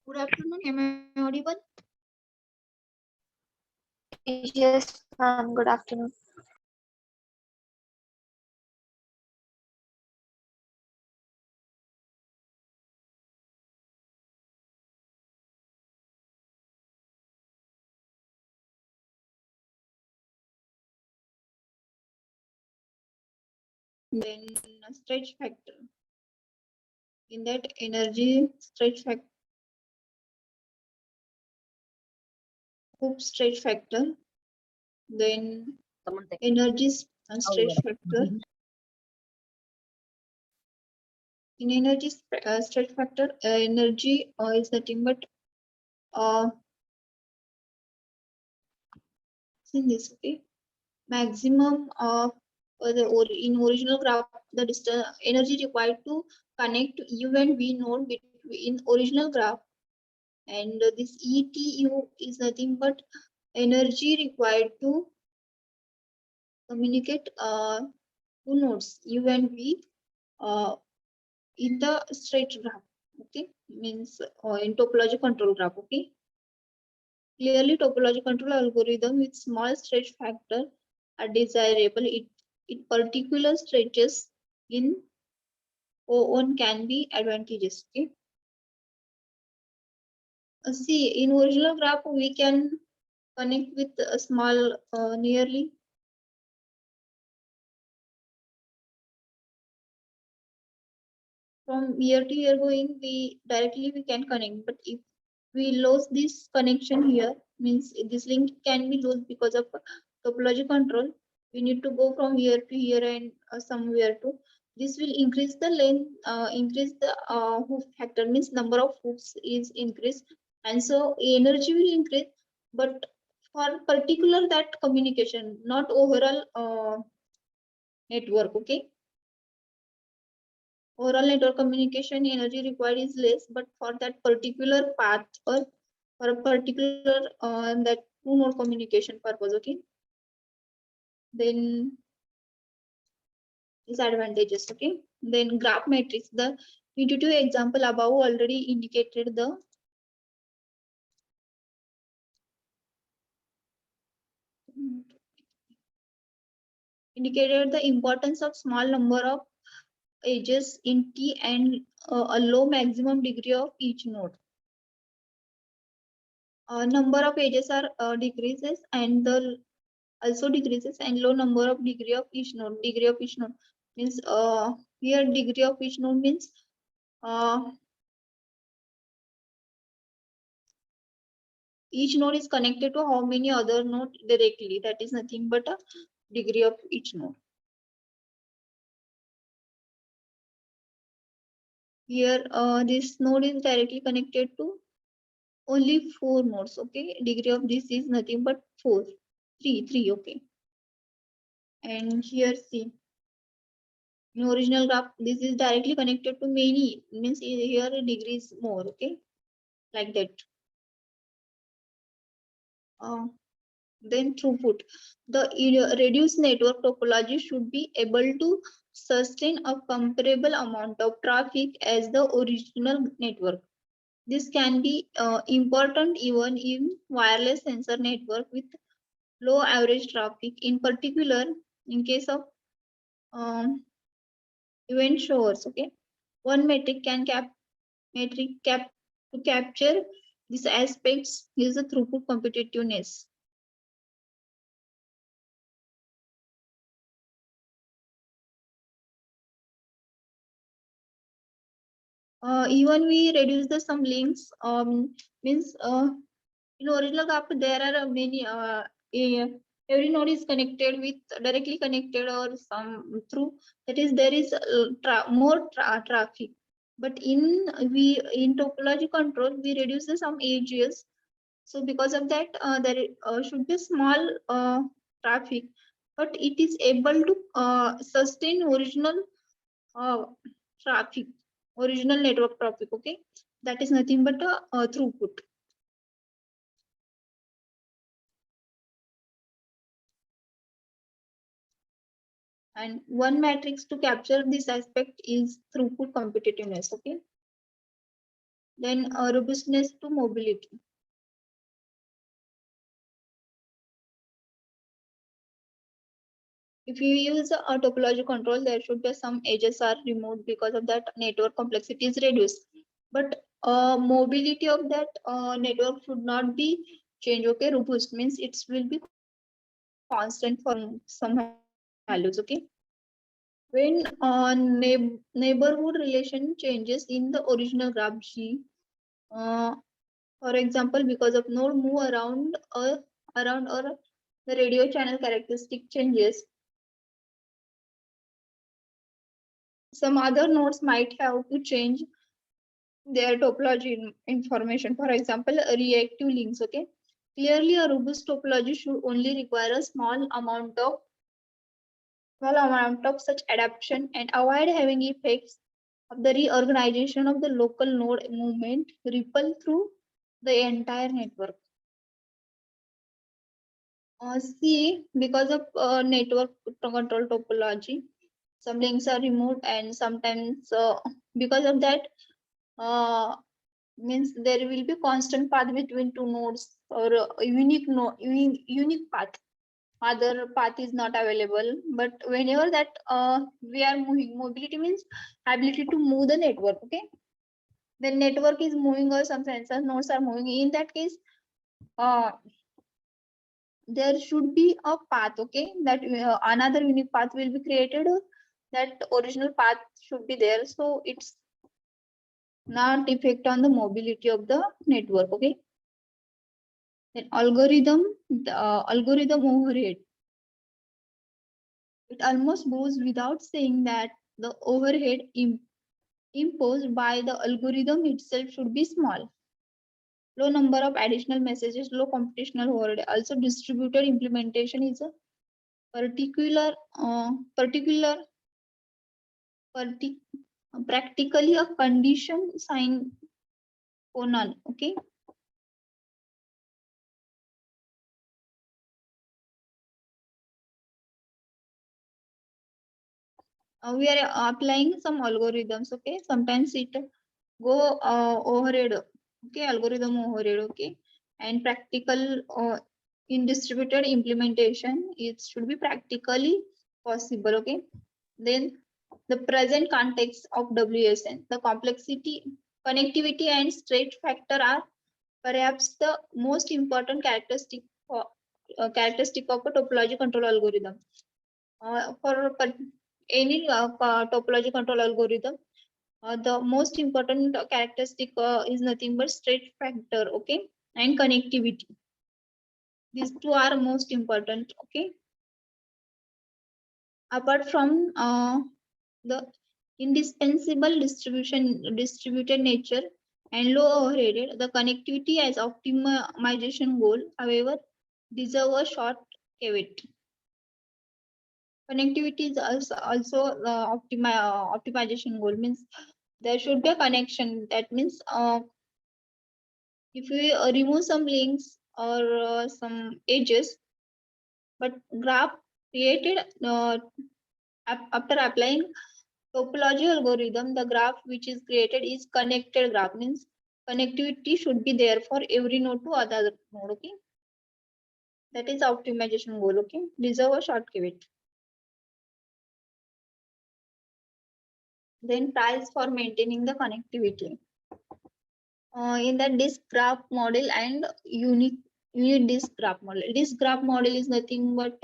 Good afternoon. Am I audible? Yes, ma'am. Good afternoon. Then stretch factor. In that energy stretch factor, stretch factor. Then energy stretch factor. In energy stretch factor, energy is nothing but uh, in this, okay, maximum of in original graph the distance energy required to connect U and V node between original graph, and this ETU is nothing but energy required to communicate two nodes U and V uh, in the straight graph. Okay, means in topology control graph. Okay, clearly topology control algorithm with small stretch factor are desirable. It particular stretches in O1 can be advantageous. Okay, see in original graph we can connect with a small nearly from year to year going, we can connect, but if we lose this connection here, means this link can be lost because of topology control. We need to go from here to here and somewhere to. This will increase the length, increase the hoop factor, means number of hoops is increased, and so energy will increase. But for particular that communication, not overall network. Okay, overall network communication energy required is less, but for that particular path or for a particular that two node communication purpose. Okay, then disadvantages. Okay, then graph matrix. The intuitive example above already indicated the importance of small number of edges in T and a low maximum degree of each node. Number of edges are decreases and the also decreases, and low number of degree of each node. Degree of each node means here degree of each node means each node is connected to how many other node directly. That is nothing but a degree of each node. Here this node is directly connected to only 4 nodes. Okay, degree of this is nothing but 4, 3. Okay, and here see in original graph this is directly connected to many, means here degree is more. Okay, like that. Then throughput. The reduced network topology should be able to sustain a comparable amount of traffic as the original network. This can be important even in wireless sensor network with low average traffic. In particular, in case of um, event showers. Okay, one metric can to capture these aspects is the throughput competitiveness. Even we reduce the some links, means in original graph there are many every node is connected with directly connected or some through, that is there is more traffic, but in topology control we reduce the some edges, so because of that there should be small traffic, but it is able to sustain original uh, traffic, original network traffic. Okay, that is nothing but a throughput. And one matrix to capture this aspect is throughput competitiveness. Okay, Then robustness to mobility. If you use a topology control, there should be some edges are removed, because of that network complexity is reduced. But mobility of that network should not be changed. Okay, robust means it will be constant for some values. Okay, when neighborhood relation changes in the original graph G, for example, because of node move around or the radio channel characteristic changes, some other nodes might have to change their topology information. For example, reactive links. Okay, clearly a robust topology should only require a small amount of such adaptation and avoid having effects of the reorganization of the local node movement ripple through the entire network. C, because of network control topology, some links are removed, and sometimes because of that, means there will be constant path between two nodes, or a unique unique path. Other path is not available. But whenever that we are moving, mobility means ability to move the network. Okay, the network is moving, or some sensor nodes are moving. In that case, uh, there should be a path. Okay, that another unique path will be created. That original path should be there, so it's not effect on the mobility of the network. Okay, then algorithm overhead. It almost goes without saying that the overhead imposed by the algorithm itself should be small. Low number of additional messages, low computational overhead. Also, distributed implementation is a particular partic- practically a condition sign for none. Okay. We are applying some algorithms. Okay, sometimes it go overhead. Okay, algorithm overhead. Okay, and practical in distributed implementation, it should be practically possible. Okay, then the present context of WSN, the complexity, connectivity, and straight factor are perhaps the most important characteristic of a topology control algorithm. For any topology control algorithm, the most important characteristic is nothing but straight factor. Okay, and connectivity. These two are most important. Okay, apart from the indispensable distributed nature and low overhead, the connectivity as optimization goal, however, deserve a short caveat. Connectivity is also the optimization goal, means there should be a connection. That means if we remove some links or some edges, but graph created after applying topology algorithm, the graph which is created is connected graph, means connectivity should be there for every node to other node. Okay, that is optimization goal. Okay, deserve a short caveat. Then price for maintaining the connectivity. In the disk graph model and unit disk graph model. Disk graph model is nothing but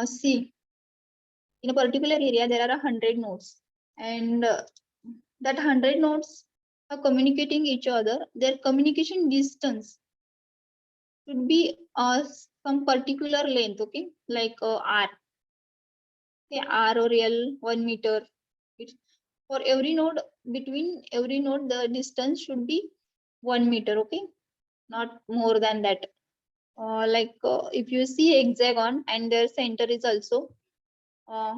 see, in a particular area there are 100 nodes, and that 100 nodes are communicating each other. Their communication distance should be some particular length. Okay, like r, say r or l, 1 meter. It's for every node, between every node the distance should be 1 meter. Okay, not more than that. Like if you see hexagon and their center is also uh,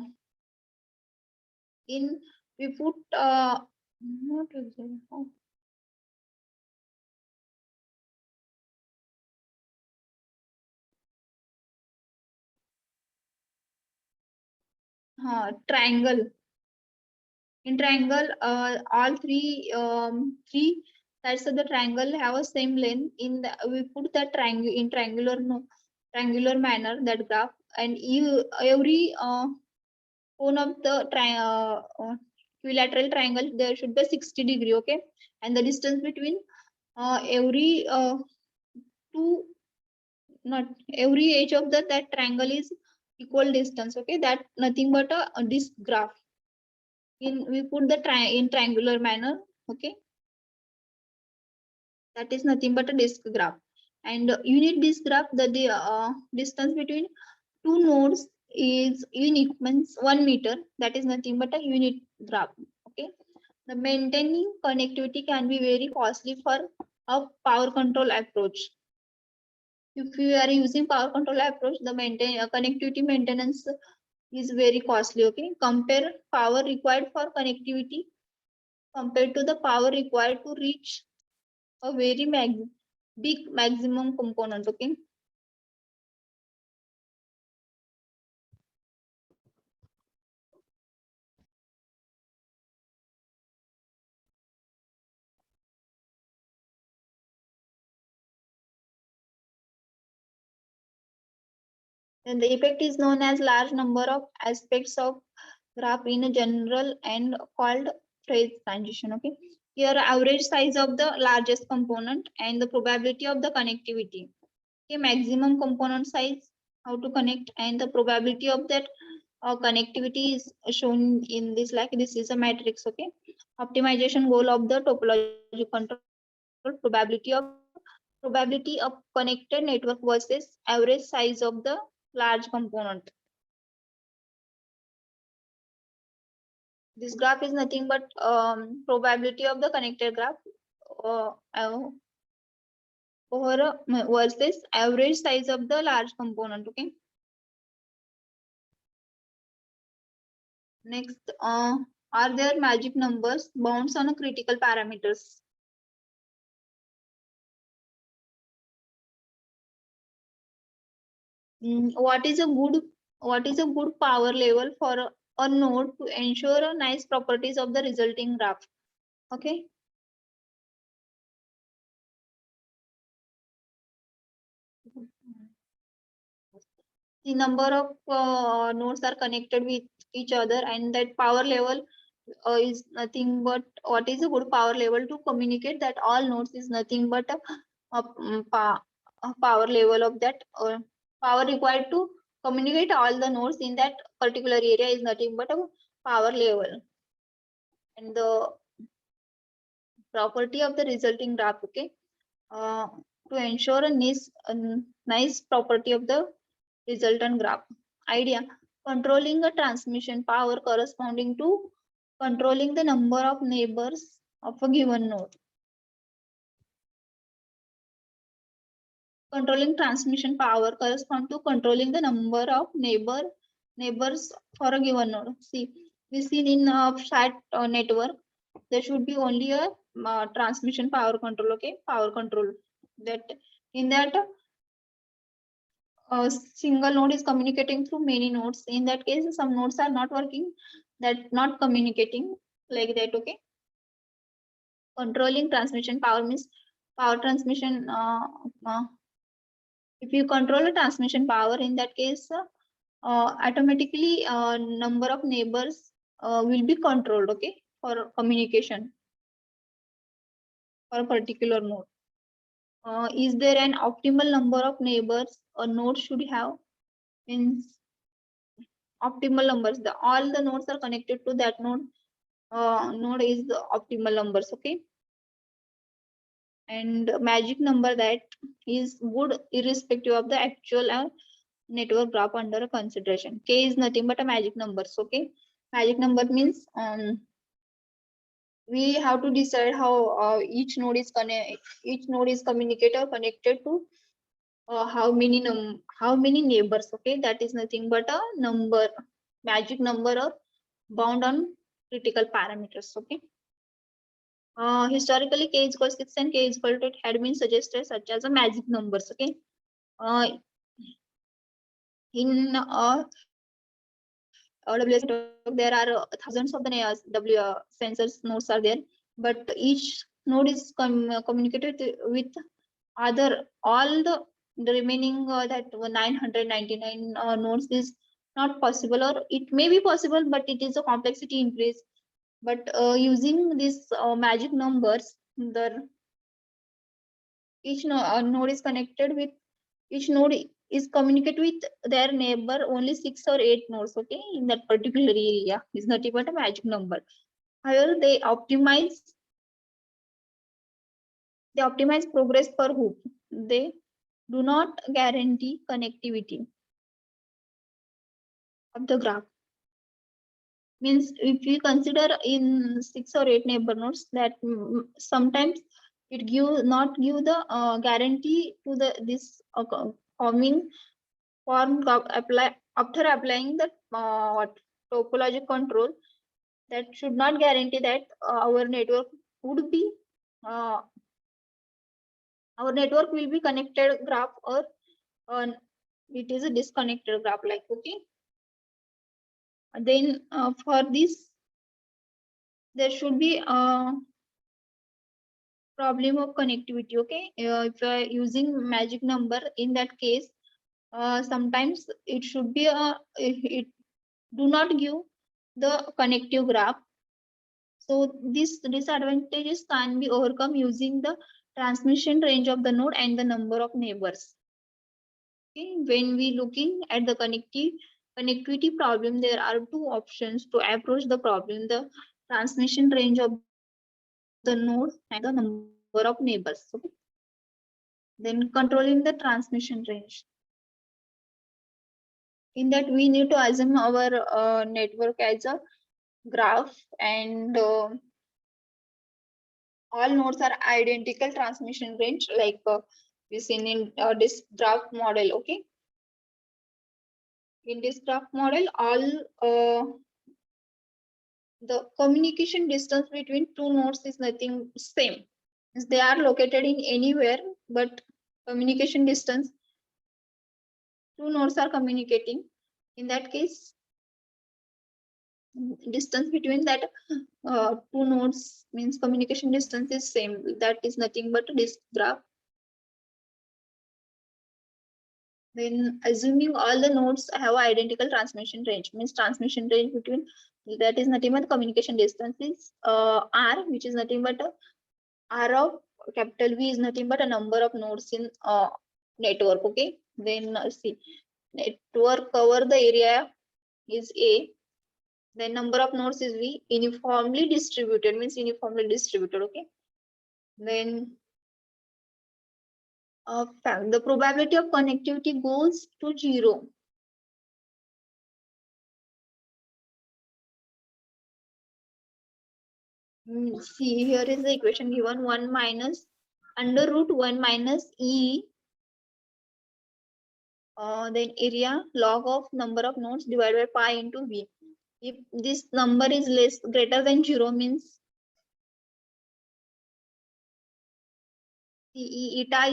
in, we put not hexagon, triangle. In triangle, all three sides of the triangle have a same length. We put that triangle in triangular manner, that graph, and every cone of the equilateral triangle, there should be 60°, okay, and the distance between every two not every edge of that triangle is equal distance, okay, that nothing but a this graph. We put the in triangular manner, okay, that is nothing but a disk graph. And unit disk graph, the distance between two nodes is unique, means 1 meter, that is nothing but a unit graph, okay. The maintaining connectivity can be very costly for a power control approach. If you are using power control approach, the connectivity maintenance is very costly, okay. Compare power required for connectivity compared to the power required to reach a very big maximum component, okay. And the effect is known as large number of aspects of graph in a general and called phase transition, okay. Here average size of the largest component and the probability of the connectivity, okay. Maximum component size, how to connect, and the probability of that connectivity is shown in this, like this is a matrix, okay. Optimization goal of the topology control, probability of connected network versus average size of the large component. This graph is nothing but probability of the connected graph versus average size of the large component, okay. Next, are there magic numbers bounds on a critical parameters? What is a good power level for a node to ensure a nice properties of the resulting graph, okay. The number of nodes are connected with each other, and that power level is nothing but what is a good power level to communicate that all nodes is nothing but a power level of that power required to communicate all the nodes in that particular area is nothing but a power level. And the property of the resulting graph, okay, to ensure a nice property of the resultant graph. Idea: controlling a transmission power corresponding to controlling the number of neighbors of a given node. Controlling transmission power correspond to controlling the number of neighbors for a given node. See, we seen in a SAT network, there should be only a transmission power control, okay, power control. That in that a single node is communicating through many nodes. In that case, some nodes are not working, that not communicating like that, okay. Controlling transmission power means power transmission. If you control a transmission power, in that case, automatically number of neighbors will be controlled, okay, for communication for a particular node. Is there an optimal number of neighbors a node should have? Means optimal numbers, all the nodes are connected to that node. Node is the optimal numbers, okay. And magic number, that is good irrespective of the actual network graph under consideration. K is nothing but a magic numbers, okay. Magic number means we have to decide how each node is communicated or connected to how many neighbors, okay. That is nothing but a number, magic number, or bound on critical parameters, okay. Historically, k is equal to 6 and k is equal to 8 had been suggested such as a magic numbers, okay. In WS network, there are thousands of the sensors nodes are there, but each node is communicated with other all the remaining that 999 nodes is not possible, or it may be possible, but it is a complexity increase. But using these magic numbers, the each node is connected with each node is communicate with their neighbor only 6 or 8 nodes, okay, in that particular area is not even a magic number. However, they optimize progress per hoop. They do not guarantee connectivity of the graph. Means if we consider in 6 or 8 neighbor nodes, that sometimes it not give the guarantee to this forming form after applying the topologic control, that should not guarantee that our network would be our network will be connected graph, or it is a disconnected graph, like, okay. Then for this there should be a problem of connectivity, okay. If you are using magic number, in that case sometimes it should be it do not give the connective graph. So these disadvantages can be overcome using the transmission range of the node and the number of neighbors. Okay, when we looking at the connectivity problem, there are two options to approach the problem: the transmission range of the node and the number of neighbors. Okay. Then controlling the transmission range. In that, we need to assume our network as a graph, and all nodes are identical transmission range, like we seen in this graph model, okay. In this graph model, all the communication distance between two nodes is nothing same. They are located in anywhere, but communication distance, two nodes are communicating. In that case, distance between that two nodes means communication distance is same. That is nothing but this graph. Then assuming all the nodes have identical transmission range, means transmission range between, that is nothing but communication distance is r, which is nothing but r of capital V is nothing but a number of nodes in network, okay. Then see, network cover the area is A, then number of nodes is V, uniformly distributed means uniformly distributed, okay. Then the probability of connectivity goes to 0. See, here is the equation given: 1 minus under root 1 minus E, then area log of number of nodes divided by pi into V. If this number is greater than 0, means eta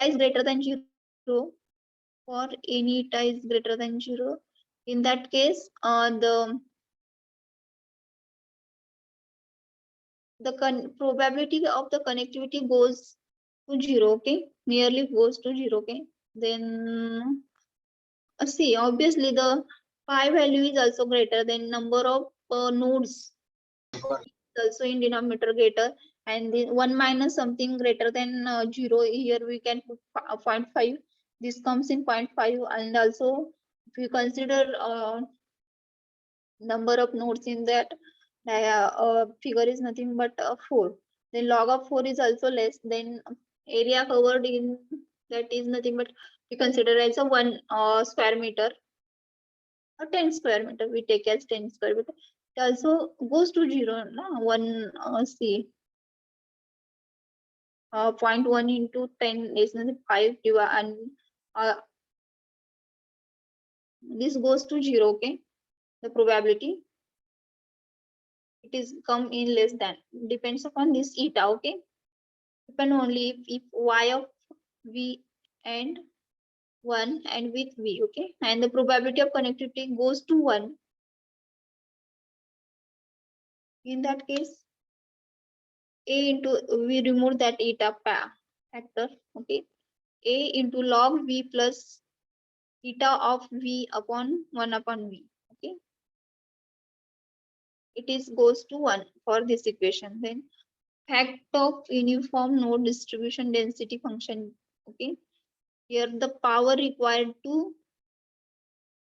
is greater than 0, for any eta is greater than 0. In that case, the probability of the connectivity goes to 0, okay, nearly goes to 0, okay. Then see, obviously the pi value is also greater than number of nodes, also in denominator greater, and then 1 minus something greater than 0, here we can put 0.5, this comes in 0.5. And also if you consider number of nodes in that figure is nothing but 4, then log of 4 is also less. Then area covered in that is nothing but we consider as a 1 square meter or 10 square meter, we take as 10 square meter. It also goes to 0, no? 1 see 0.1 into 10 is 5 divided, and this goes to 0, okay. The probability, it is come in less than, depends upon this eta, okay. Depend only if y of V and 1 and with V, okay, and the probability of connectivity goes to 1. In that case, A into, we remove that eta factor, okay, A into log V plus eta of V upon 1 upon V, okay, it is goes to 1 for this equation. Then fact of uniform node distribution density function, okay, here the power required to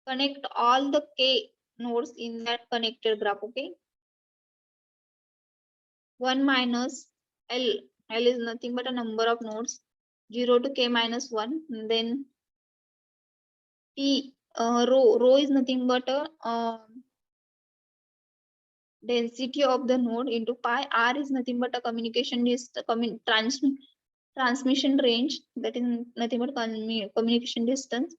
connect all the k nodes in that connected graph, okay, 1 minus L. L is nothing but a number of nodes, 0 to k minus 1. Then T, rho is nothing but a density of the node into pi. R is nothing but a transmission range, that is nothing but communication distance,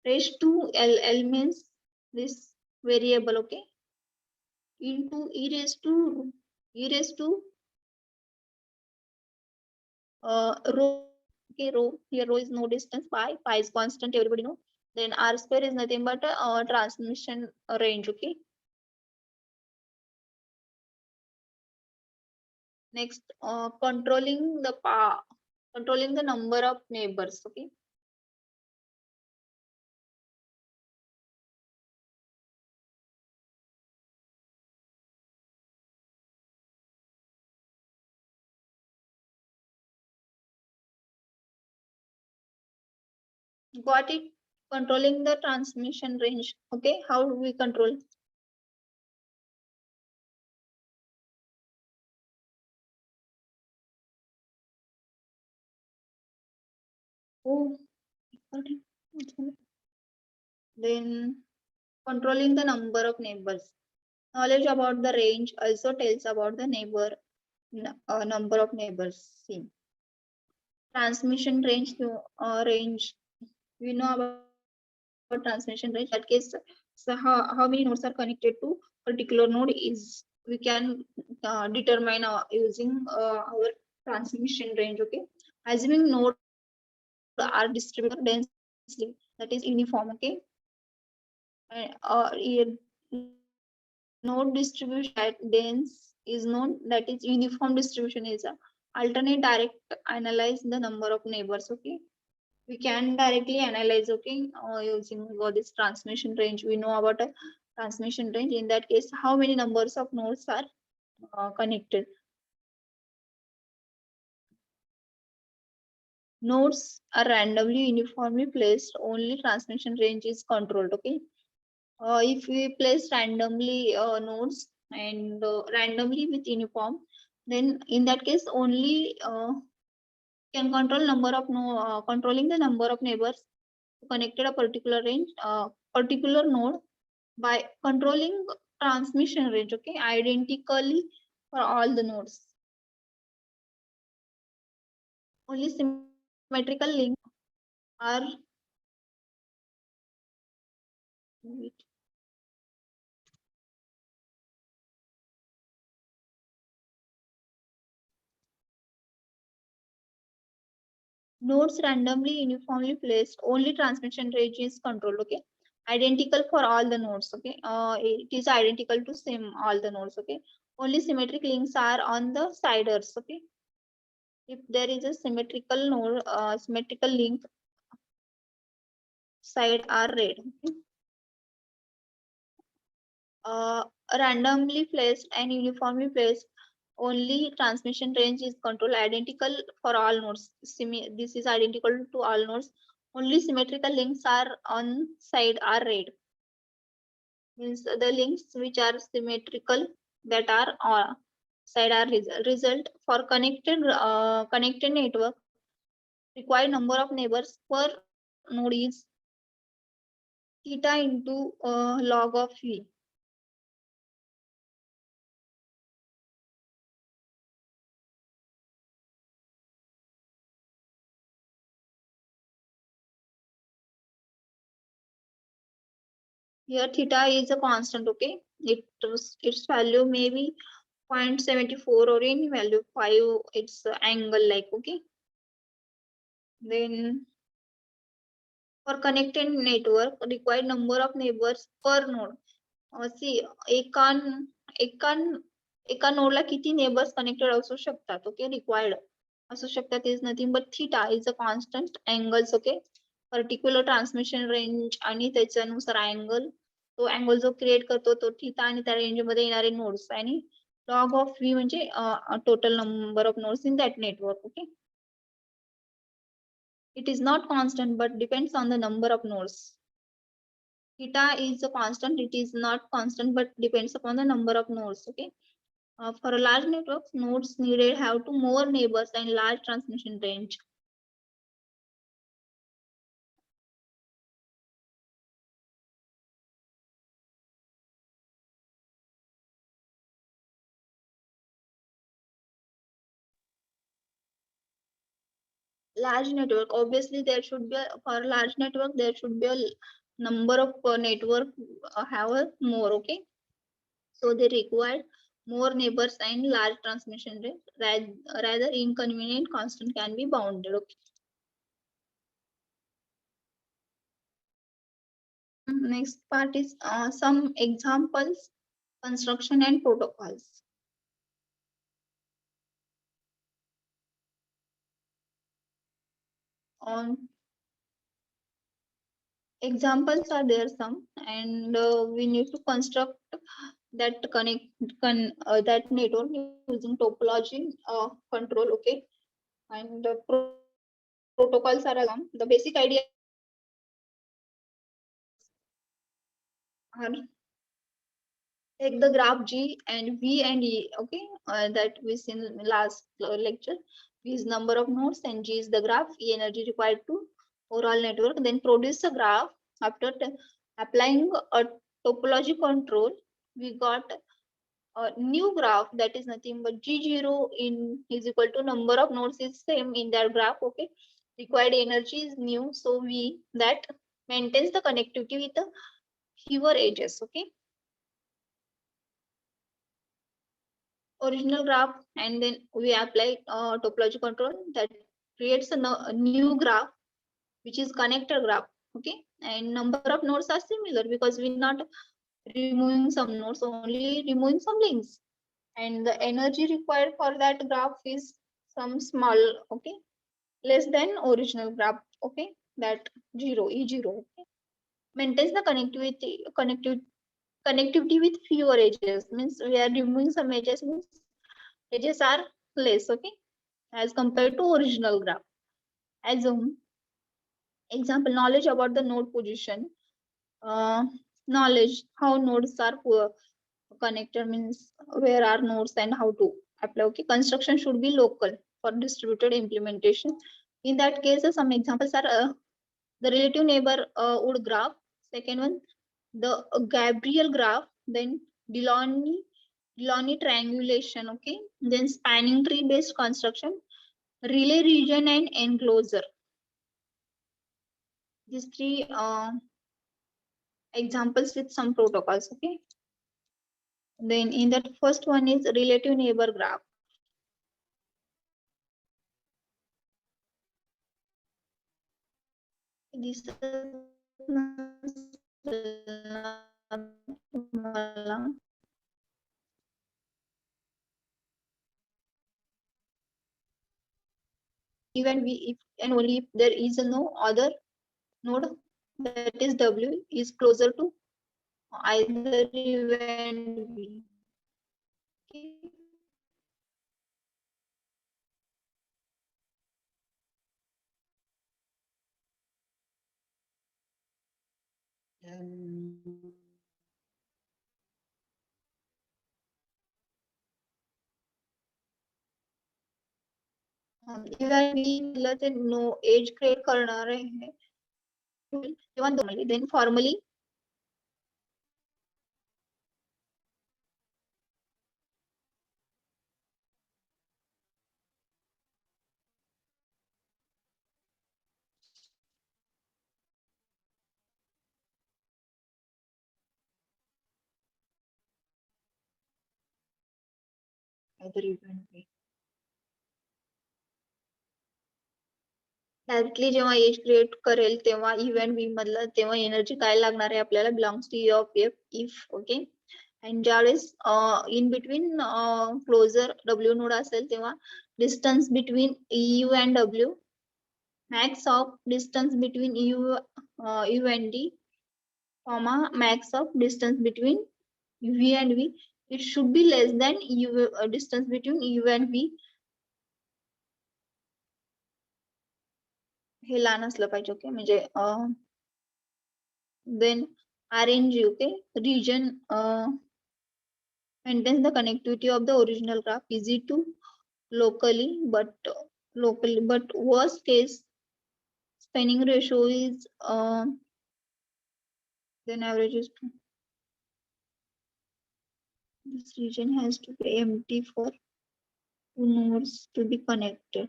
raised to L. L means this variable, okay, into e raised to rho, okay, rho, here rho is no distance, pi is constant, everybody know. Then r square is nothing but a transmission range, okay. Next, controlling the number of neighbors, okay. Got it? Controlling the transmission range, okay. How do we control? Oh, got it. Then controlling the number of neighbors. Knowledge about the range also tells about the number of neighbors seen. Transmission range, we know about transmission range. That case, so how many nodes are connected to particular node is we can determine using our transmission range, okay. Assuming nodes are distributed densely, that is uniform, okay. Node distribution that dense is known, that is uniform distribution is a alternate direct analyze the number of neighbors, okay. We can directly analyze, okay, using this transmission range. We know about a transmission range. In that case, how many numbers of nodes are connected. Nodes are randomly uniformly placed, only transmission range is controlled, okay. If we place randomly nodes and randomly with uniform, then in that case only can control number of controlling the number of neighbors connected a particular range, particular node by controlling transmission range, okay, identically for all the nodes. Only symmetrical links are nodes randomly uniformly placed, only transmission range is controlled, okay, identical for all the nodes, okay, it is identical to same all the nodes, okay. Only symmetric links are on the siders, okay. If there is a symmetrical node, symmetrical link, side are red, okay. Randomly placed and uniformly placed, only transmission range is controlled, identical for all nodes. This is identical to all nodes. Only symmetrical links are on side are red. Means the links which are symmetrical that are side are result for connected network. Required number of neighbors per node is theta into log of V. Here theta is a constant, okay. Its value may be 0.74 or any value 5, it's angle like, okay. Then For connected network, required number of neighbors per node. See, एका नोडला किती neighbours connected असू शकतात, okay, required असू शकतात is nothing but theta is a constant angles, okay, particular transmission range आणि त्याच्यानुसार angle, तो angle जो क्रिएट करतो तो थीटा आणि त्या रेंज मध्ये येणारे नोड्स आणि लॉग ऑफ व्ही म्हणजे total number of nodes in that network, okay. It is not constant but depends on the number of nodes. Theta is a constant, it is not constant but depends upon the number of nodes, okay. For a large network, nodes needed have to more neighbors and large transmission range. Large network, obviously there should be for a large network there should be a number of network have a more, okay. So they require more neighbors and large transmission range. Rather inconvenient constant can be bounded, okay. Next part is some examples, construction and protocols. On examples are there some, and we need to construct that that network using topology control, okay. And the protocols are the basic idea are take the graph G and V and E, okay, that we seen in last lecture. V is number of nodes and G is the graph, E energy required to overall network. Then produce a graph. After applying a topology control, we got a new graph that is nothing but G0 in is equal to number of nodes is same in that graph, okay. Required energy is new, so V that maintains the connectivity with the fewer edges, okay. Original graph, and then we apply topology control that creates a new graph which is connector graph, okay. And number of nodes are similar because we're not removing some nodes, only removing some links, and the energy required for that graph is some small, okay, less than original graph, okay, that 0 E0, okay. Maintains the connectivity with fewer edges, means we are removing some edges, means edges are less, okay, as compared to original graph. As example, knowledge about the node position, knowledge how nodes are connected, means where are nodes and how to apply, okay. Construction should be local for distributed implementation. In that case, some examples are the relative neighborhood graph. Second one, the Gabriel graph. Then Delaunay triangulation, okay. Then spanning tree based construction, relay region and enclosure. These three examples with some protocols, okay. Then in that first one is relative neighbor graph. This even we if and only if there is no other node, that is W is closer to either event V. Okay. Even we नो edge create करणार आहे किंवा then formally either event V. Directly जेव्हा edge create करेल तेव्हा event B मधला तेव्हा energy काय लागणार आहे आपल्याला belongs to of F if okay. आणि ज्यावेळेस in between closer W node असेल तेव्हा distance between U and W max of distance between u and d comma max of distance between v and v, it should be less than u distance between u and v. हे लहान असलं पाहिजे okay. म्हणजे then RNG okay region maintains the connectivity of the original graph easy to locally but worst case spanning ratio is then averages to this region has to be empty for two nodes to be connected.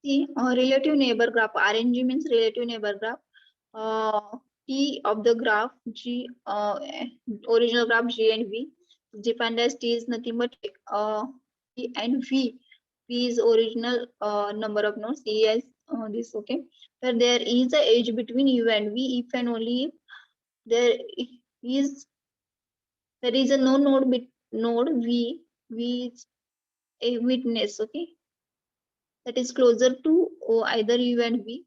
See, relative neighbor graph RNG means relative neighbor graph. T of the graph G, original graph G and V defined as T is nothing but T and V. V is original number of nodes. E as this okay. Where there is a edge between U and V if and only if there is a no node node V. V is a witness okay, that is closer to either U and V,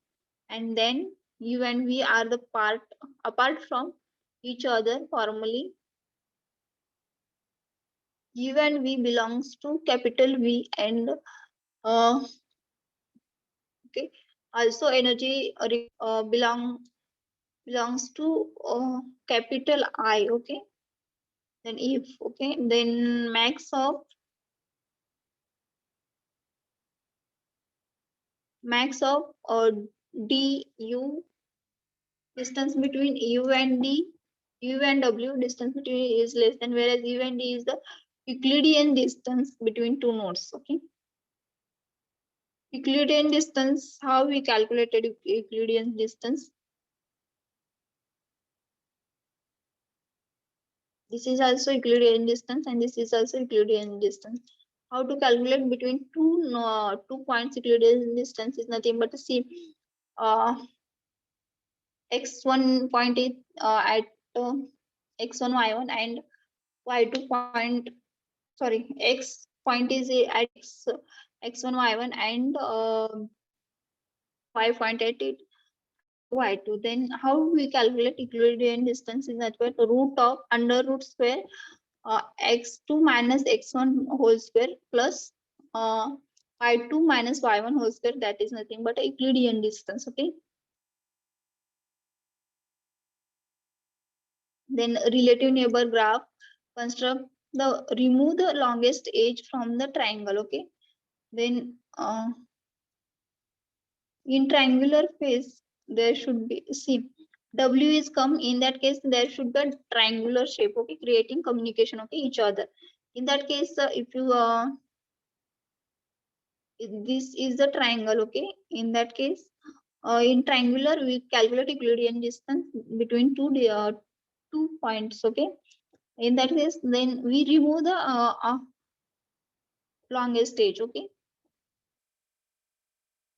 and then U and V are the apart from each other formally. U and V belongs to capital V and okay. Also energy belongs to capital I okay. Then if okay, then max of du distance between u and d, u and w distance between is less than, whereas u and d is the Euclidean distance between two nodes okay. Euclidean distance, how we calculated Euclidean distance? This is also Euclidean distance and this is also Euclidean distance. How to calculate between two points Euclidean distance is nothing but see x1 point is at x1 y1 and y2 point, sorry, x point is at x1 y1 and y point at it y2. Then how we calculate Euclidean distance is that way, root of under root square x2 minus x1 whole square plus y2 minus y1 whole square, that is nothing but Euclidean distance okay. Then relative neighbor graph, construct remove the longest edge from the triangle okay. Then in triangular face there should be, see, w is come, in that case there should be a triangular shape okay, creating communication okay each other. In that case if you this is the triangle okay, in that case in triangular we calculate Euclidean distance between two points okay. In that case then we remove the longest edge okay.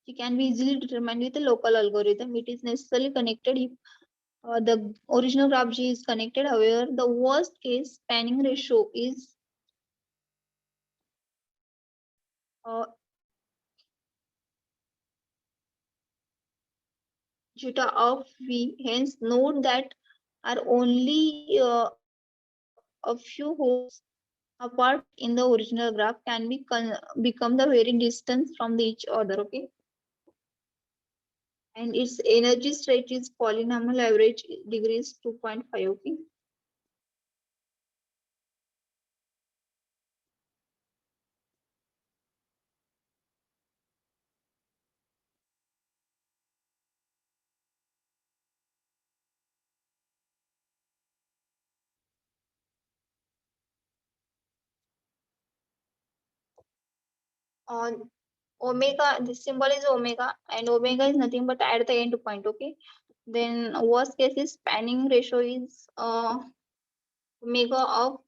It can be easily determined with a local algorithm. It is necessarily connected if the original graph G is connected. However, the worst case spanning ratio is zeta of V. Hence, note that are only a few holes apart in the original graph can become the very distance from the each other. Okay, and its energy state is polynomial average degrees 2.5. Okay. On omega, this symbol is omega, and omega is nothing but at the end point. Okay, then worst case is spanning ratio is omega of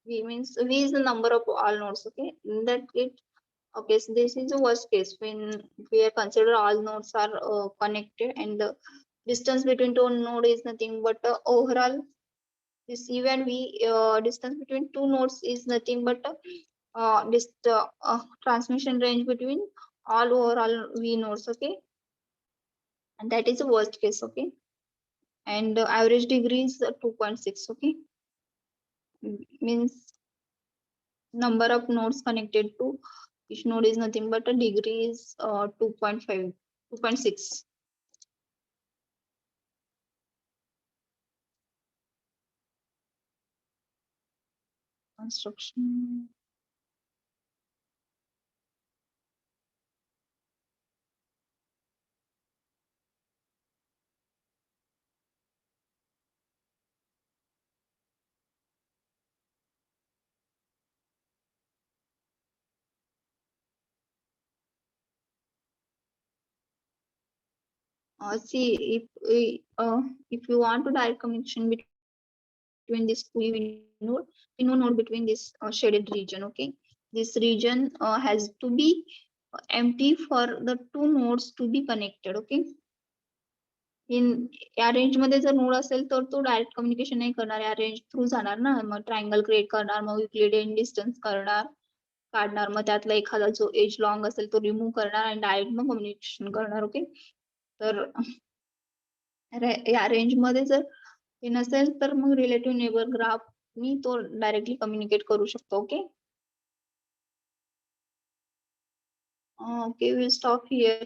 v, means v is the number of all nodes. Okay, in that it, okay, so this is the worst case when we are consider all nodes are connected and the distance between two node is nothing but overall this even v distance between two nodes is nothing but this transmission range between all overall v nodes. Okay, and that is the worst case. Okay, and average degree is 2.6. Okay, means number of nodes connected to each node is nothing but a degree is 2.5, 2.6. Construction. See, if you want to direct communication between this we know node between this shaded region. Okay, this region has to be empty for the two nodes to be connected. Okay, in या range मध्ये जर node असेल तर तो direct communication नाही करणार, या range through जाणार ना, मग ट्रायंगल क्रिएट करणार, मग युक्लिडियन डिस्टन्स करणार, काढणार, मग त्यातला एखादा जो एज लॉंग असेल तो रिमूव्ह करणार आणि डायरेक्ट मग कम्युनिकेशन करणार. ओके, तर या रेंज मध्ये जर हे नसेल तर मग रिलेटिव्ह नेबर ग्राफ मी तो डायरेक्टली कम्युनिकेट करू शकतो. Okay, okay, will stop here.